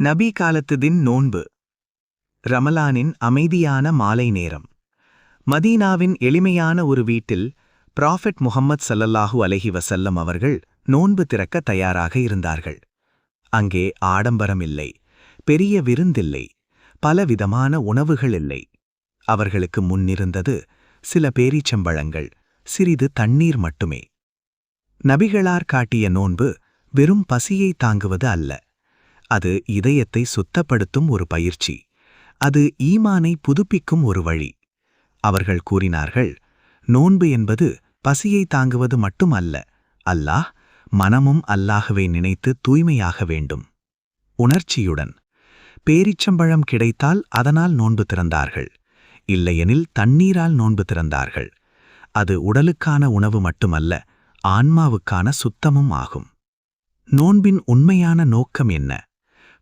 நபி காலத்துதின் நோன்பு. ரமலானின் அமைதியான மாலை நேரம். மதீனாவின் எளிமையான ஒரு வீட்டில் ப்ராஃபெட் முஹம்மத் ஸல்லல்லாஹு அலைஹி வஸல்லம் அவர்கள் நோன்பு திறக்க தயாராக இருந்தார்கள். அங்கே ஆடம்பரம் இல்லை, பெரிய விருந்தில்லை, பலவிதமான உணவுகள் இல்லை. அவர்களுக்கு முன்னிருந்தது சில பேரீச்சம்பழங்கள், சிறிது தண்ணீர் மட்டுமே. நபிகளார் காட்டிய நோன்பு வெறும் பசியை தாங்குவது அல்ல. அது இதயத்தை சுத்தப்படுத்தும் ஒரு பயிற்சி. அது ஈமானை புதுப்பிக்கும் ஒரு வழி. அவர்கள் கூறினார்கள், நோன்பு என்பது பசியை தாங்குவது மட்டும் அல்ல, அல்லாஹ் மனமும் அல்லாஹ்வை நினைத்து தூய்மையாக வேண்டும். உணர்ச்சியுடன். பேரிச்சம்பழம் கிடைத்தால் அதனால் நோன்பு திறந்தார்கள், இல்லையெனில் தண்ணீரால் நோன்பு திறந்தார்கள். அது உடலுக்கான உணவு மட்டுமல்ல, ஆன்மாவுக்கான சுத்தமும் ஆகும். நோன்பின் உண்மையான நோக்கம் என்ன?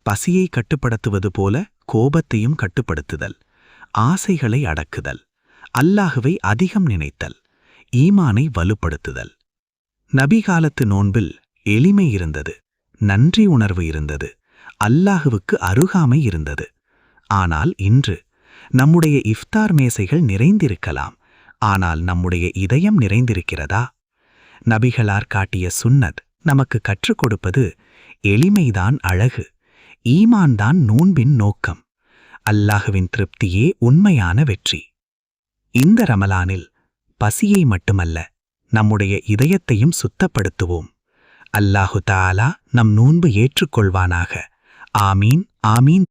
பசியை கட்டுப்படுத்துவது போல கோபத்தையும் கட்டுப்படுத்துதல், ஆசைகளை அடக்குதல், அல்லாஹ்வை அதிகம் நினைத்தல், ஈமானை வலுப்படுத்துதல். நபிகாலத்து நோன்பில் எளிமை இருந்தது, நன்றி உணர்வு இருந்தது, அல்லாஹ்வுக்கு அருகாமை இருந்தது. ஆனால் இன்று நம்முடைய இஃப்தார் மேசைகள் நிறைந்திருக்கலாம், ஆனால் நம்முடைய இதயம் நிறைந்திருக்கிறதா? நபிகளார் காட்டிய சுன்னத் நமக்கு கற்றுக் கொடுப்பது எளிமைதான் அழகு, ஈமான்தான் நோன்பின் நோக்கம், அல்லாஹ்வின் திருப்தியே உண்மையான வெற்றி. இந்த ரமலானில் பசியை மட்டுமல்ல, நம்முடைய இதயத்தையும் சுத்தப்படுத்துவோம். அல்லாஹு தஆலா நம் நோன்பு ஏற்றுக்கொள்வானாக. ஆமீன், ஆமீன்.